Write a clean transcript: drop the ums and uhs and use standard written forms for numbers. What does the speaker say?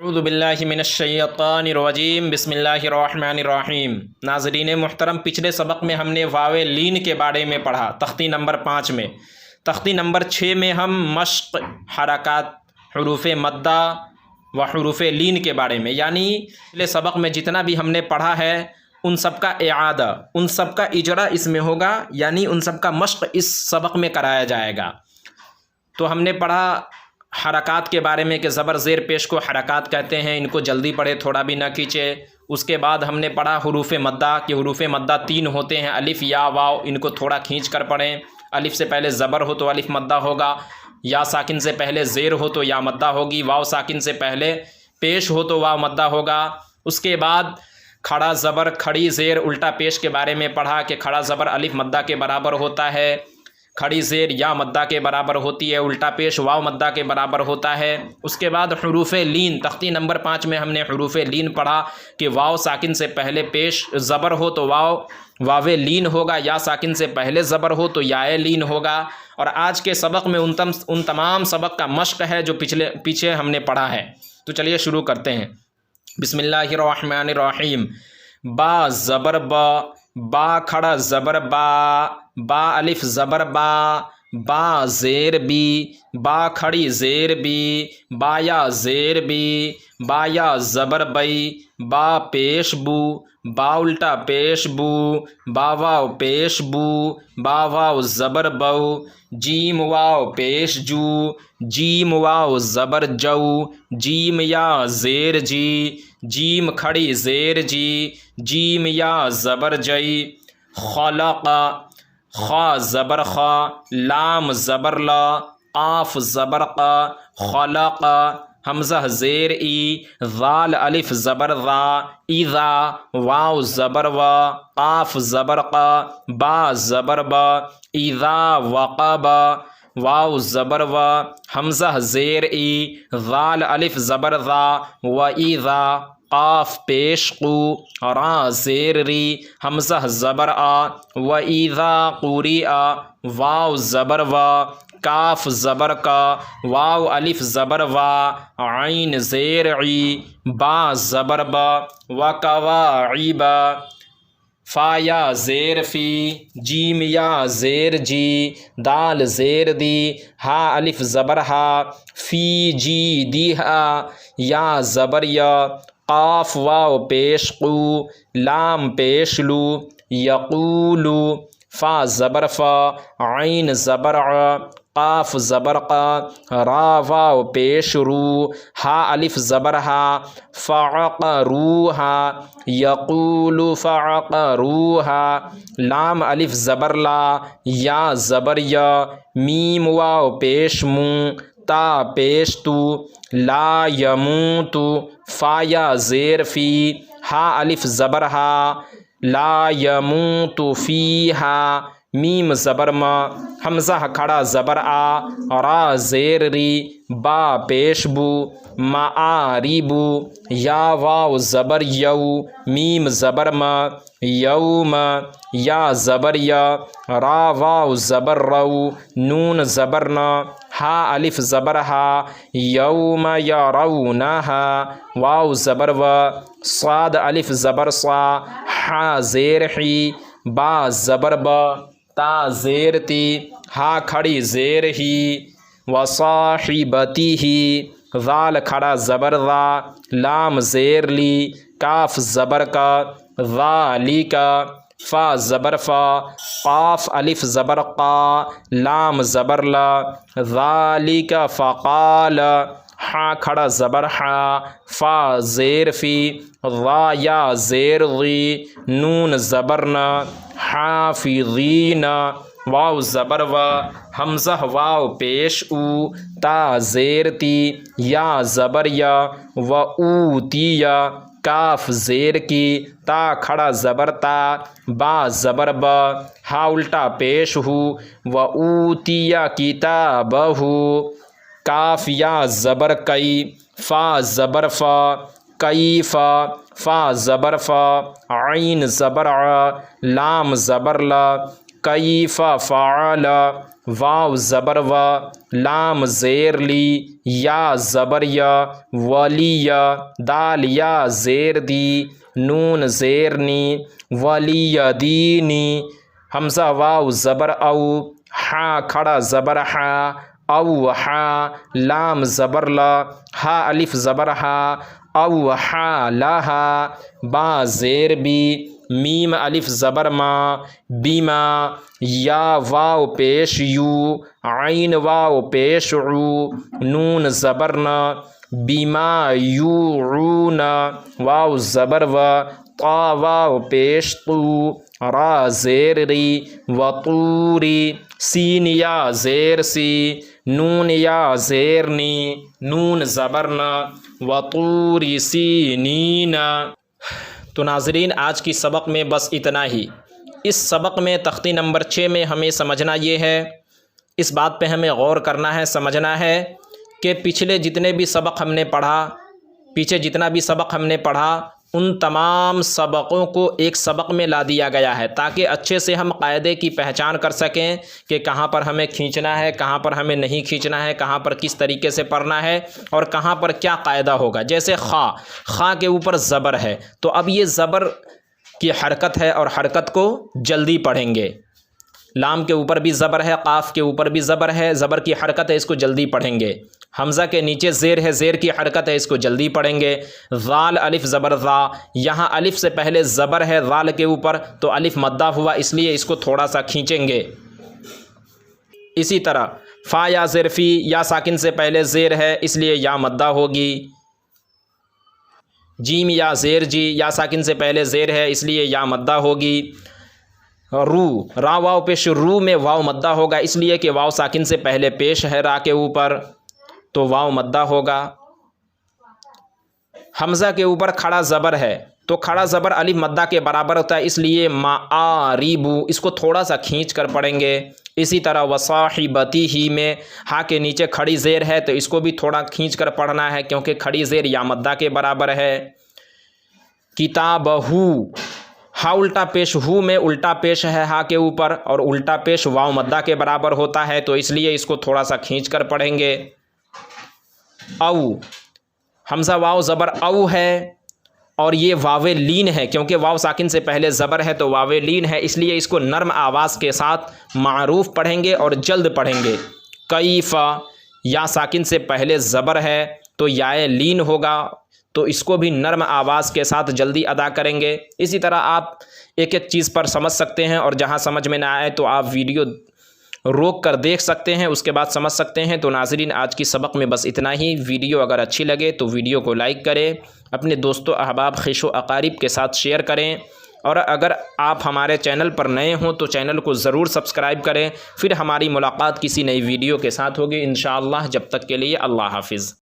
औज़ु बिल्लाहि मिनश्शैतानिर्रजीम बिस्मिल्लाहिर्रहमानिर्रहीम। नाज़रीन मुहतरम, पिछले सबक में हमने वावे लीन के बारे में पढ़ा। तख्ती नंबर 5 में, तख्ती नंबर 6 में हम मश्क, हरकत, हुरूफ़ मद्दा व हुरूफ़ लीन के बारे में, यानी पिछले सबक में जितना भी हमने पढ़ा है उन सब का इआदा, उन सब का इजरा इसमें होगा, यानी उन सब का मश्क इस सबक में कराया जाएगा। तो हमने पढ़ा हरकत के बारे में कि ज़बर ज़ेर पेश को हरकत कहते हैं, इनको जल्दी पढ़े, थोड़ा भी ना खींचे। उसके बाद हमने पढ़ा हुरूफ़ मद्दा कि हुरूफ़ मद्दा 3 होते हैं, अलिफ़ या वाव, इनको थोड़ा खींच कर पढ़ें। अलिफ़ से पहले ज़बर हो तो अलिफ़ मद्दा होगा, या साकिन से पहले ज़ेर हो तो या मद्दा होगी, वाव साकिन से पहले पेश हो तो वाव मद्दा होगा। उसके बाद खड़ा ज़बर खड़ी ज़ेर उल्टा पेश के बारे में पढ़ा कि खड़ा ज़बर अलिफ़ मद्दा के बराबर होता है, खड़ी ज़ेर या मद्दा के बराबर होती है, उल्टा पेश वाव मद्दा के बराबर होता है। उसके बाद हुरूफ़ लीन, तख्ती नंबर 5 में हमने हुरूफ़ लीन पढ़ा कि वाव साकिन से पहले पेश ज़बर हो तो वावे लीन होगा, या साकिन से पहले ज़बर हो तो याए लीन होगा। और आज के सबक में उन तमाम सबक का मश्क है जो पीछे हमने पढ़ा है। तो चलिए शुरू करते हैं। बिस्मिल्लाहिर्रहमानिर्रहीम। बा ज़बर बा खड़ा ज़बर बा अलिफ ज़बर बा ज़ेर बी, बा खड़ी ज़ेर बी, बाया ज़ेर बी, बाया ज़बर बई, बा पेश बू, बा उल्टा पेश बू, बावाव पेश बू, बावाव ज़बर बऊ, जीम वाव पेश जू, जीम वाव ज़बर जऊ, जीम या ज़ेर जी, जीम खड़ी ज़ेर जी, जीम या ज़बर जई। खलक़ा, खा ज़बर खा, लाम ज़बर ला, काफ ज़बर क़ा, खलक़ा, हमज़ा ज़ेर ई, ज़ाल अलिफ ज़बर ज़ा, इज़ा, वाव ज़बर वा, काफ ज़बर क़ा, बा ज़बर बा, इज़ा वक़बा, वाव ज़बर वा, हमज़ा ज़ेर ई, ज़ाल अलिफ ज़बर ज़ा, व इज़ा, काफ पेश कू, रा ज़ेर री, हमज़ा ज़बर आ, व इज़ा क़ुरिआ, वाव ज़बर वा, काफ ज़बर का, वाव अलिफ ज़बर वा, आइन ज़ेर ई, बा ज़बर बा, व कवाइबा, फ़ाया ज़ेर फ़ी, जीम या ज़ेर जी, दाल ज़ेर दी, हा अलिफ ज़बर हा, फ़ी जी दी हा, या ज़बर या, काफ वाव पेश कू, लाम पेश लू, यक़ूलू, फ़ा ज़बर फ़ा, आइन ज़बर आ, काफ ज़बर क़ा, रा वाव पेश रू, हा अलिफ ज़बर हा, फ़अक़रूहा, यक़ूलु फ़अक़रूहा, लाम अलिफ ज़बर ला, या ज़बर या, मीम वाव पेश मू, ता पेश तू, ला यमूतु, फ़ाया ज़ेर फ़ी, हा अलिफ ज़बर हा, ला यमूतु फ़ीहा, मीम ज़बर मा, हमज़ा खड़ा ज़बर आ, रा ज़ेर री, बा पेश बू, माआरिबू, या वाव ज़बर यऊ, मीम ज़बर मा, यौम, या ज़बर या, रा वाव ज़बर रऊ, नून ज़बर ना, हा अलिफ ज़बर हा, यौम यरौनहा, वाव ज़बर व, स्वाद अलिफ ज़बर सा, हा ज़ेर ही, बा ज़बर ब, ता ज़ेर ती, हा खड़ी ज़ेर ही, व साहिबतिही, ज़ाल खड़ा ज़बर ज़ा, लाम ज़ेर ली, काफ ज़बर का, ज़ालिका, फ़ा ज़बर फ़ा, काफ अलिफ ज़बर क़ा, लाम ज़बर ला, ज़ालिका फ़क़ाल, हा खड़ा ज़बर हा, फ़ा ज़ेर फ़ी, ज़ा या ज़ेर ज़ी, नून ज़बर न, हाफ़िज़ीन, वाव ज़बर व, हमज़ा वाव पेश ऊ, ता ज़ेर ती, या ज़बर या, व ऊतिया, काफ ज़ेर की, ता खड़ा ज़बर ता, बा ज़बर ब, हा उल्टा पेश हु, व ऊतिया किताबहु, काफ या ज़बर कई, फ़ा ज़बर फ़ा, कैफ़ा, फ़ा ज़बर फ़ा, आइन ज़बर आ, लाम ज़बर ला, कैफ़ फ़अल, वाव ज़बर व, लाम ज़ेर ली, या ज़बर य, वलिय, दाल या ज़ेर दी, नून ज़ेर नी, वलियदीनी, हमज़ा वाव ज़बर औ, हा खड़ा ज़बर हा, औ हा, लाम ज़बर ला, हा अलिफ ज़बर हा, औ हा लहा, बा ज़ेर बी, मीम अलिफ ज़बर मा, बीमा, या वाव पेश यू, आइन वाव पेश ऊ, नून ज़बर न, बीमा यूऊन, वाव ज़बर व, ता वाव पेश तू, रा ज़ेर री, वतूरी, सीन या ज़ेर सी, नून या ज़ेर नी, नून ज़बर न, वतूरी सीनीन। तो नाज़रीन, आज की सबक में बस इतना ही। इस सबक में तख्ती नंबर 6 में हमें समझना ये है, इस बात पे हमें गौर करना है, समझना है कि पिछले जितने भी सबक हमने पढ़ा, पीछे जितना भी सबक हमने पढ़ा, उन तमाम सबकों को एक सबक में ला दिया गया है ताकि अच्छे से हम कायदे की पहचान कर सकें कि कहाँ पर हमें खींचना है, कहाँ पर हमें नहीं खींचना है, कहाँ पर किस तरीके से पढ़ना है और कहाँ पर क्या कायदा होगा। जैसे खा के ऊपर ज़बर है, तो अब ये ज़बर की हरकत है और हरकत को जल्दी पढ़ेंगे। लाम के ऊपर भी ज़बर है, काफ के ऊपर भी ज़बर है, ज़बर की हरकत है, इसको जल्दी पढ़ेंगे। हमज़ा के नीचे ज़ेर है, ज़ेर की हरकत है, इसको जल्दी पढ़ेंगे। ज़ाल अलिफ ज़बर ज़ा, यहाँ अलिफ से पहले ज़बर है ज़ाल के ऊपर, तो अलिफ मद्दा हुआ, इसलिए इसको थोड़ा सा खींचेंगे। इसी तरह फ़ा या ज़ेरफ़ी, या साकिन से पहले ज़ेर है, इसलिए या मद्दा होगी। जीम या ज़ेर जी, या साकिन से पहले ज़ेर है, इसलिए या मद्दा होगी। रू, रा वाव पेश रू में वाव मद्दा होगा, इसलिए कि वाव साकिन से पहले पेश है रा के ऊपर, तो वाव मद्दा होगा। हमज़ा के ऊपर खड़ा ज़बर है, तो खड़ा ज़बर अलिफ मद्दा के बराबर होता है, इसलिए माआरिबू, इसको थोड़ा सा खींच कर पढ़ेंगे। इसी तरह वसाहिबती ही में हा के नीचे खड़ी ज़ेर है, तो इसको भी थोड़ा खींच कर पढ़ना है क्योंकि खड़ी ज़ेर या मद्दा के बराबर है। किताबहू, हा उल्टा पेश हु में उल्टा पेश है हा के ऊपर, और उल्टा पेश वाव मद्दा के बराबर होता है, तो इसलिए इसको थोड़ा सा खींच कर पढ़ेंगे। औ, हमज़ा वाव ज़बर औ है और ये वावे लीन है, क्योंकि वाव साकिन से पहले ज़बर है तो वावे लीन है, इसलिए इसको नर्म आवाज़ के साथ मारूफ पढ़ेंगे और जल्द पढ़ेंगे। कैफ़ा, या साकिन से पहले ज़बर है तो याए लीन होगा, तो इसको भी नर्म आवाज़ के साथ जल्दी अदा करेंगे। इसी तरह आप एक एक चीज़ पर समझ सकते हैं, और जहाँ समझ में ना आए तो आप वीडियो रोक कर देख सकते हैं, उसके बाद समझ सकते हैं। तो नाज़रीन, आज की सबक में बस इतना ही। वीडियो अगर अच्छी लगे तो वीडियो को लाइक करें, अपने दोस्तों अहबाब ख़िशो अकारिब के साथ शेयर करें, और अगर आप हमारे चैनल पर नए हों तो चैनल को ज़रूर सब्सक्राइब करें। फिर हमारी मुलाकात किसी नई वीडियो के साथ होगी इंशाअल्लाह। जब तक के लिए अल्लाह हाफ़िज़।